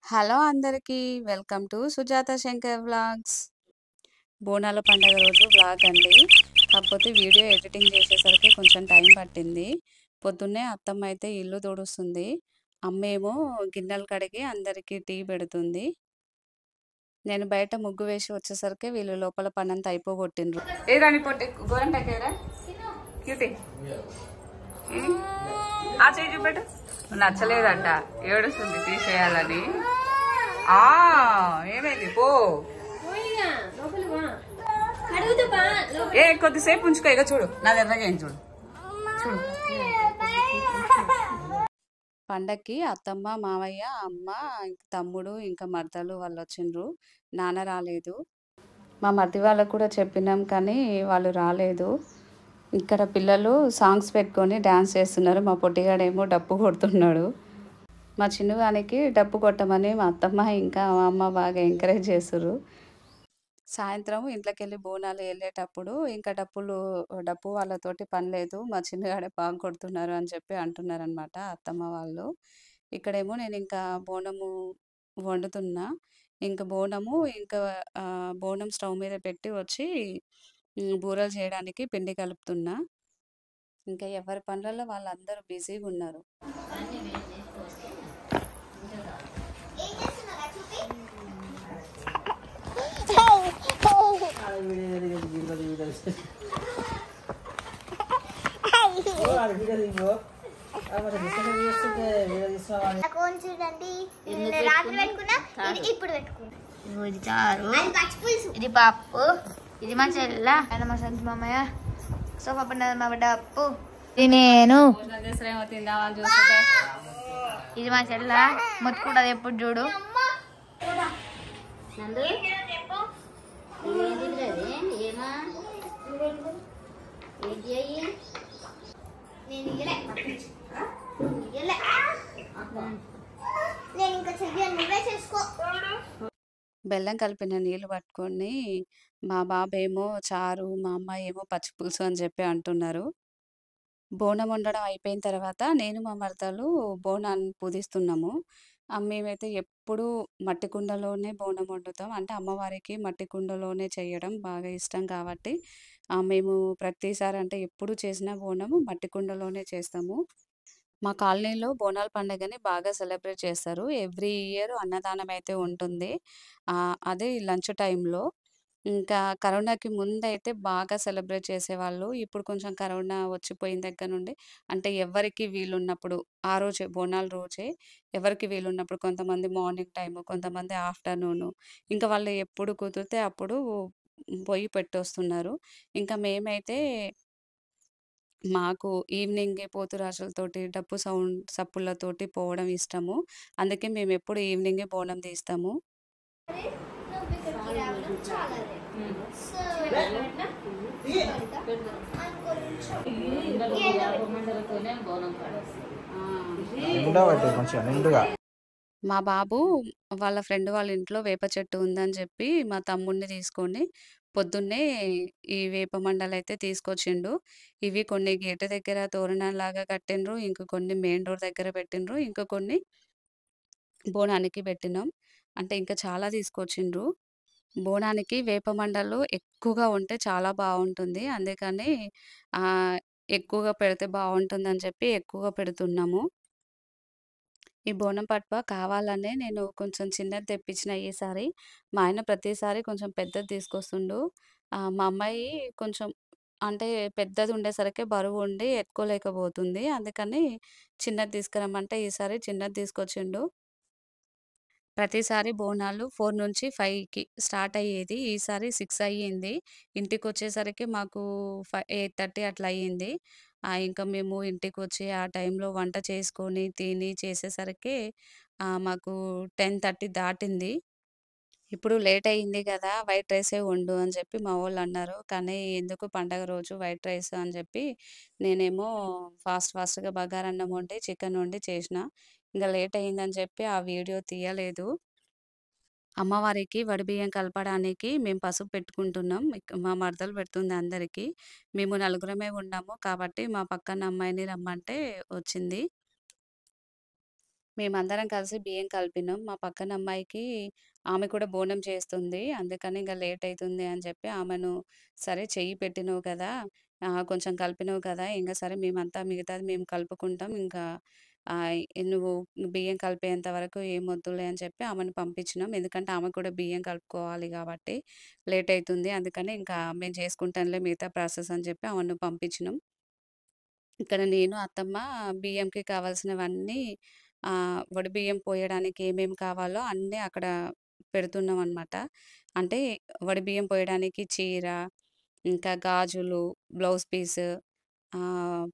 Hello అందరికీ. Welcome to Sujatha Shankar vlogs. బోనాల పండగ రోజు వ్లాగ్ అండి. కాకపోతే వీడియో ఎడిటింగ్ చేసేసరికి కొంచెం టైం పట్టింది. పొద్దున్నే అత్తమ్మ అయితే ఇల్లు తుడుస్తుంది. అమ్మేమో గిన్నెలు కడిగి అందరికీ టీ పెడుతుంది. నేను బయట ముగ్గు వేసి వచ్చేసరికి వీళ్ళు లోపల పనంతా అయిపోగొట్టిండ్రు. ఏరా నీ పొట్టి గోరంటాకేరా క్యూటీ ఆ చేయి చూపెట్టు. నచ్చలేదంట, ఏడుస్తుంది తీసేయాలని. ఏమైంది పో. కొద్దిసేపు ఉంచుకో. ఇక చూడు నా దగ్గరగా ఏం చూడు చూడు. పండక్కి అత్తమ్మ, మావయ్య, అమ్మ, తమ్ముడు ఇంకా మరదలు వాళ్ళు వచ్చిండ్రు. నాన్న రాలేదు. మా మరిది వాళ్ళకు కూడా చెప్పినాం కానీ వాళ్ళు రాలేదు. ఇక్కడ పిల్లలు సాంగ్స్ పెట్టుకొని డ్యాన్స్ చేస్తున్నారు. మా పొట్టిగాడేమో డప్పు కొడుతున్నాడు. మా చిన్నగానికి డప్పు కొట్టమని మా అత్తమ్మ ఇంకా మా అమ్మ బాగా ఎంకరేజ్ చేస్తుర్రు. సాయంత్రం ఇంట్లోకెళ్ళి బోనాలు వెళ్ళేటప్పుడు ఇంకా డప్పు వాళ్ళతోటి పని లేదు, మా చిన్నగాడే బాగా కొడుతున్నారు అని చెప్పి అంటున్నారనమాట అత్తమ్మ వాళ్ళు. ఇక్కడేమో నేను ఇంకా బోనము వండుతున్నా. ఇంకా బోనం స్టవ్ మీద పెట్టి వచ్చి బూరెలు చేయడానికి పిండి కలుపుతున్నా. ఇంకా ఎవరి పనులలో వాళ్ళందరూ బిజీగా ఉన్నారు. ఇది చారు, ఇది పప్పు, ఇది మా చెల్ల, మా సంచి మామయ్య, సోఫా పండుగ మా డప్పు, ఇది నేను, ఇది మా చెల్ల మొత్తుకుంటది ఎప్పుడు చూడు. బెల్లం కలిపిన నీళ్ళు పట్టుకొని మా బాబేమో చారు, మా అమ్మాయి ఏమో పచ్చి పులుసు అని చెప్పి అంటున్నారు. బోనం వండడం అయిపోయిన తర్వాత నేను మా మరదలు బోనాన్ని పూజిస్తున్నాము. మేమైతే ఎప్పుడూ మట్టి కుండలోనే బోనం వండుతాం. అంటే అమ్మవారికి మట్టి కుండలోనే చేయడం బాగా ఇష్టం కాబట్టి మేము ప్రతిసారి అంటే ఎప్పుడు చేసిన బోనము మట్టి కుండలోనే చేస్తాము. మా కాలనీలో బోనాల పండుగని బాగా సెలబ్రేట్ చేస్తారు. ఎవ్రీ ఇయర్ అన్నదానం అయితే ఉంటుంది. అదే లంచ్ టైంలో. ఇంకా కరోనాకి ముందైతే బాగా సెలబ్రేట్ చేసేవాళ్ళు. ఇప్పుడు కొంచెం కరోనా వచ్చిపోయిన దగ్గర నుండి అంటే ఎవరికి వీలున్నప్పుడు ఆ రోజే బోనాల రోజే ఎవరికి వీలున్నప్పుడు కొంతమంది మార్నింగ్ టైము, కొంతమంది ఆఫ్టర్‌నూను ఇంకా వాళ్ళు ఎప్పుడు కుదిరితే అప్పుడు పొయ్యి పెట్టొస్తున్నారు. ఇంకా మేమైతే మాకు ఈవినింగే పోతురాజులతోటి, సప్పులతోటి పోవడం ఇష్టము. అందుకే మేమెప్పుడు ఈవినింగే బోనం తీస్తాము. మా బాబు వాళ్ళ ఫ్రెండ్ వాళ్ళ ఇంట్లో వేప చెట్టు ఉందని చెప్పి మా తమ్ముడిని తీసుకొని పొద్దున్నే ఈ వేప మండలైతే తీసుకొచ్చిండు. ఇవి కొన్ని గేటు దగ్గర తోరణాల్లాగా కట్టిండ్రు. ఇంక కొన్ని మెయిన్ డోర్ దగ్గర పెట్టిండ్రు. ఇంకా కొన్ని బోనానికి పెట్టినాం. అంటే ఇంకా చాలా తీసుకొచ్చిండ్రు. బోనానికి వేప మండలు ఎక్కువగా ఉంటే చాలా బావుంటుంది. అందుకని ఆహ్, ఎక్కువగా పెడితే బావుంటుందని చెప్పి ఎక్కువగా పెడుతున్నాము. ఈ బోనం పట్వ కావాలనే నేను కొంచెం చిన్నది తెప్పించిన ఈసారి. మా ఆయన ప్రతిసారి కొంచెం పెద్దది తీసుకొస్తుండు. మా అమ్మాయి కొంచెం అంటే పెద్దది ఉండేసరికి బరువుండి ఎత్తుకోలేకపోతుంది. అందుకని చిన్నది తీసుకురమ్మంటే ఈసారి చిన్నది తీసుకొచ్చిండు. ప్రతిసారి బోనాలు 4-5కి స్టార్ట్ అయ్యేది. ఈసారి 6 అయ్యింది. ఇంటికొచ్చేసరికి మాకు 8:30 అట్లా అయ్యింది. ఇంకా మేము ఇంటికొచ్చి ఆ టైంలో వంట చేసుకొని, తిని చేసేసరికి మాకు 10:30 దాటింది. ఇప్పుడు లేట్ అయింది గదా! వైట్ రైసే వండు అని చెప్పి మా వోళ్ళన్నారు. కానీ ఎందుకు పండగ రోజు వైట్ రైస్ అని చెప్పి నేనేమో ఫాస్ట్‌గా బగారన్నం వండి, చికెన్ వండి చేసిన. ఇంక లేట్ అయిందని చెప్పి ఆ వీడియో తీయలేదు. అమ్మవారికి వడిబియ్యం కలపడానికి మేము పసుపు పెట్టుకుంటున్నాం. మా మరదలు పెడుతుంది అందరికి. మేము నలుగురమే ఉన్నాము కాబట్టి మా పక్కన అమ్మాయిని రమ్మంటే వచ్చింది. మేమందరం కలిసి బియ్యం కలిపినాం. మా పక్కన అమ్మాయికి ఆమె కూడా బోనం చేస్తుంది. అందుకని ఇంక లేట్ అయితుంది అని చెప్పి ఆమెను సరే చెయ్యి పెట్టినవు కదా! కొంచెం కలిపినవు కదా! ఇంగ సరే మేమంతా మిగతాది మేము కలుపుకుంటాం. ఇంకా నువ్వు బియ్యం కలిపేంత వరకు ఏమొద్దులే అని చెప్పి ఆమెను పంపించినాం. ఎందుకంటే ఆమె కూడా బియ్యం కలుపుకోవాలి కాబట్టి లేట్ అయితుంది. అందుకని ఇంకా మేము చేసుకుంటాంలే మిగతా ప్రాసెస్ అని చెప్పి ఆమెను పంపించినాం. ఇక్కడ నేను, అత్తమ్మ బియ్యంకి కావాల్సినవన్నీ వడిబియ్యం పోయడానికి ఏమేమి కావాలో అన్నీ అక్కడ పెడుతున్నామనమాట. అంటే వడిబియ్యం పోయడానికి చీర, ఇంకా గాజులు, బ్లౌజ్ పీస్,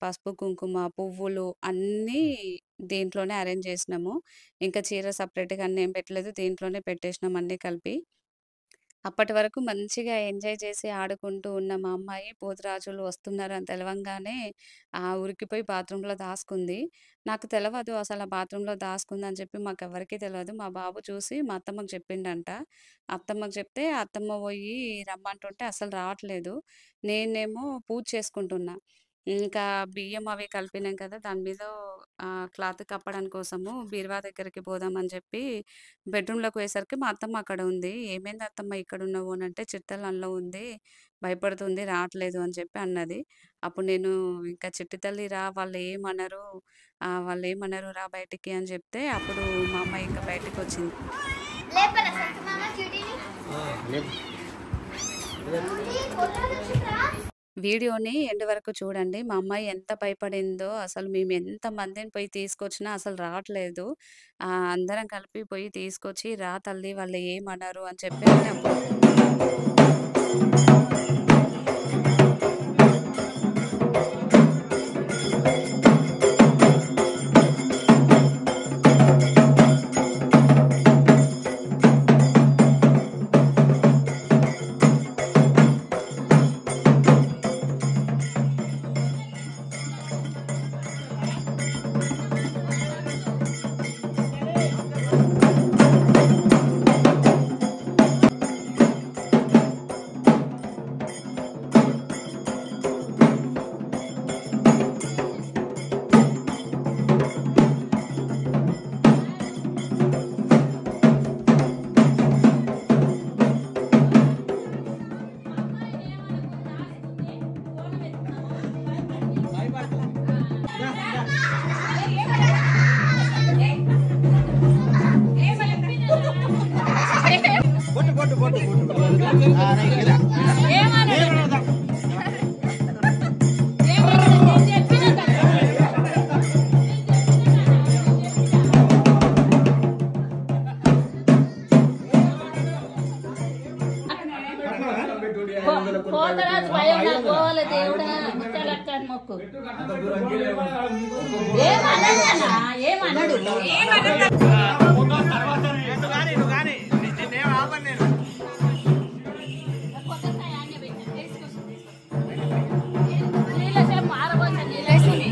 పసుపు, కుంకుమ, పువ్వులు అన్నీ దీంట్లోనే అరేంజ్ చేసినాము. ఇంకా చీర సెపరేట్‌గా అన్నీ ఏం పెట్టలేదు. దీంట్లోనే పెట్టేసినాం అన్నీ కలిపి. అప్పటి వరకు మంచిగా ఎంజాయ్ చేసి ఆడుకుంటూ ఉన్న మా అమ్మాయి పోతురాజులు వస్తున్నారని తెలవంగానే ఉరికిపోయి బాత్రూమ్‌లో దాసుకుంది. నాకు తెలవదు అసల బాత్రూమ్‌లో దాసుకుందని చెప్పి మాకెవ్వరికీ తెలవదు. మా బాబు చూసి మా అత్తమ్మకి చెప్పిండంట. అత్తమ్మకి చెప్తే అత్తమ్మ పోయి రమ్మంటుంటే అస్సలు రావట్లేదు. నేనేమో పూజ చేసుకుంటున్నా. ఇంకా బియ్యం అవి కలిపినాం కదా! దాని మీద క్లాత్ కప్పడం కోసము బీరువా దగ్గరికి పోదామని చెప్పి బెడ్‌రూమ్‌లోకి పోయేసరికి మా అత్తమ్మ అక్కడ ఉంది. "ఏమైంది అత్తమ్మ ఇక్కడున్నావు" అనంటే, "చిట్టి అందులో ఉంది. భయపడుతుంది రావట్లేదు" అని చెప్పి అన్నది. అప్పుడు నేను ఇంకా "చిట్టి తల్లి రా వాళ్ళేమనరు రా బయటికి" అని చెప్తే అప్పుడు మా అమ్మాయి ఇంకా బయటికొచ్చింది. లేపరా సంతు మామ క్యూటీని. వీడియోని ఎండ్ వరకు చూడండి. మా అమ్మాయి ఎంత భయపడిందో అసలు మేము ఎంత మందిని పోయి తీసుకొచ్చినా అసలు రావట్లేదు. అందరం కలిపి పోయి తీసుకొచ్చి "రా తల్లి వాళ్ళు ఏమనరు" అని చెప్పి అంటే అప్పుడు పోతరాజు భయం నాకు పోవాలి దేవుడా ముత్యాలక్కని మొక్కు ఏమన్నాడు నీళ్ళసేపు మారబోతుంది నీళ్ళేసింది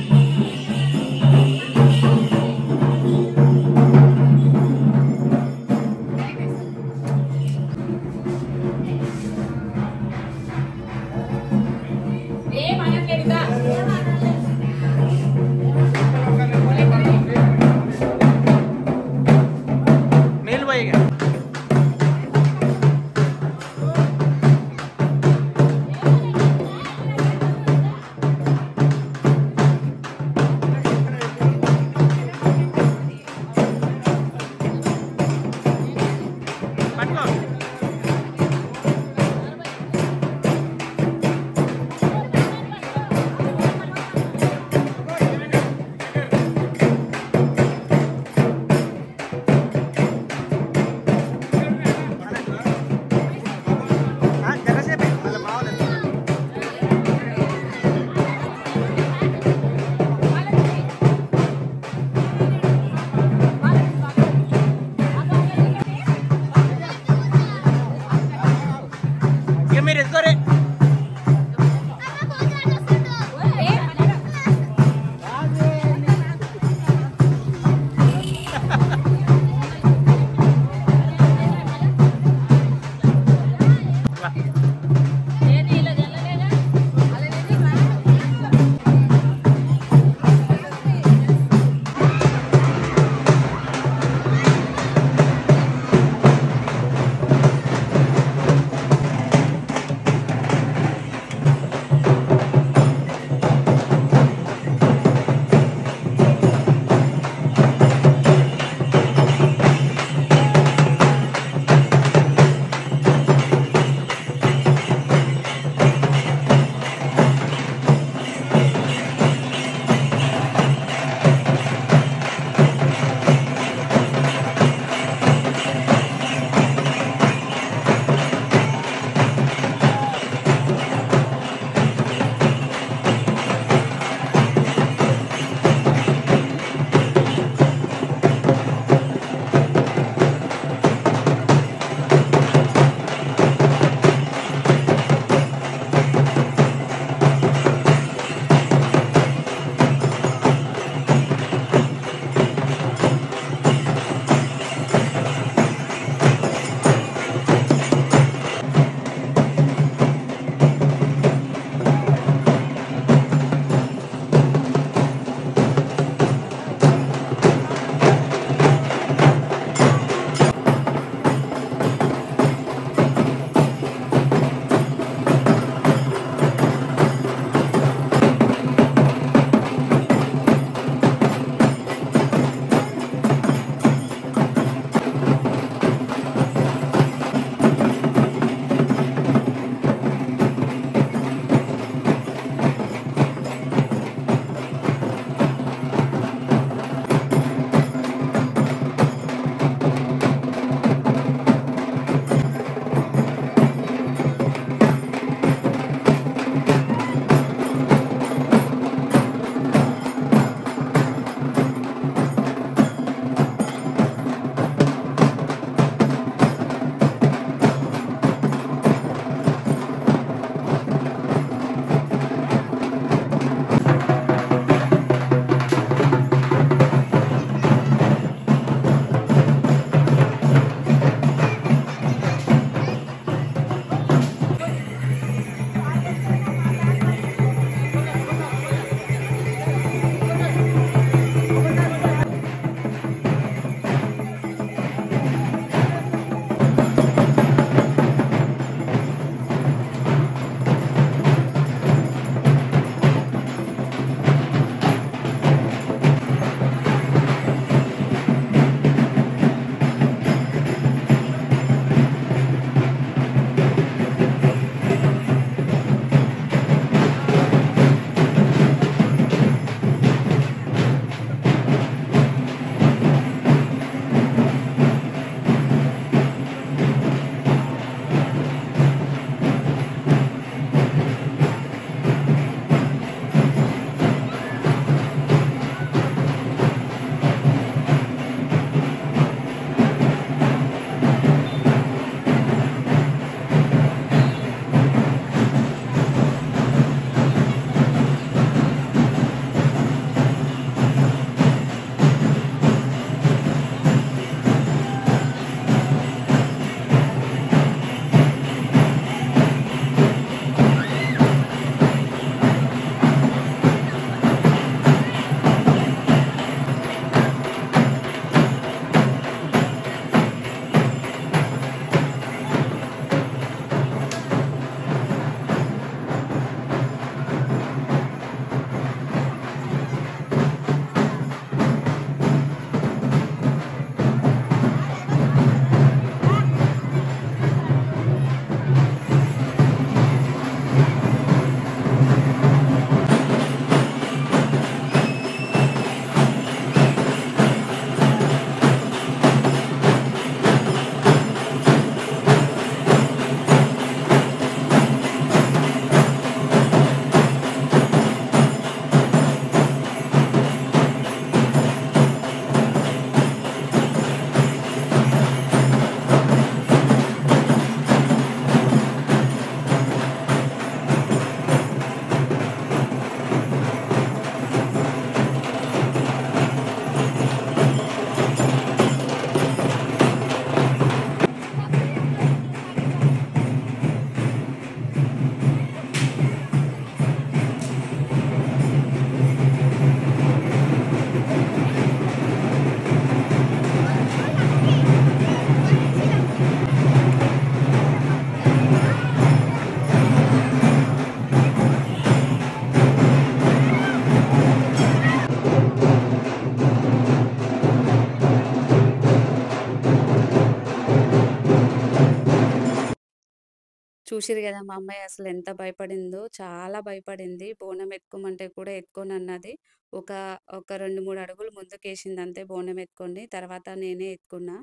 చూసిర్రు గదా! మా అమ్మాయి అసలెంత భయపడిందో, చాలా భయపడింది. బోనం ఎత్తుకోమంటే కూడా ఎత్తుకోనన్నది. ఒక ఒక 2, 3 అడుగులు ముందుకేసిందంతే బోనం ఎత్తుకొని. తర్వాత నేనే ఎత్తుకున్నా.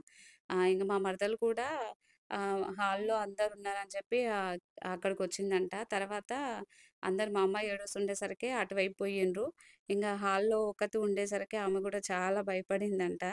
ఇంక మా మరదలు కూడా హాల్‌లో అందరున్నారని చెప్పి అక్కడికొచ్చిందంట. తర్వాత అందరు మా అమ్మాయి ఏడుస్తుండేసరికి అటువైపు పోయిండ్రు. ఇంగ హాల్‌లో ఒక్కతి ఉండేసరికి ఆమె గూడా చాలా భయపడిందంట.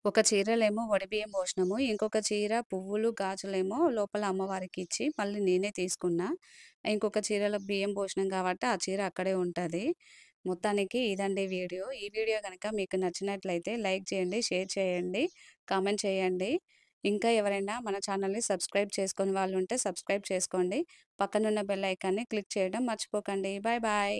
ఒక చీరలేమో వడిబియ్యం పోసినాము. ఇంకొక చీర పువ్వులు, గాజులేమో లోపల అమ్మవారికిచ్చి మళ్ళీ నేనే తీసుకున్నా. ఇంకొక చీరలో బియ్యం పోసినాం కాబట్టి ఆ చీర అక్కడే ఉంటది. మొత్తానికి ఇదండి వీడియో. ఈ వీడియో గనక మీకు నచ్చినట్లయితే లైక్ చేయండి, షేర్ చేయండి, కామెంట్ చేయండి. ఇంకా ఎవరైనా మన ఛానల్‌ని సబ్స్క్రైబ్ చేసుకోని వాళ్ళుంటే సబ్స్క్రైబ్ చేసుకోండి. పక్కనున్న బెల్ ఐకాన్‌ని క్లిక్ చేయడం మర్చిపోకండి. Bye bye.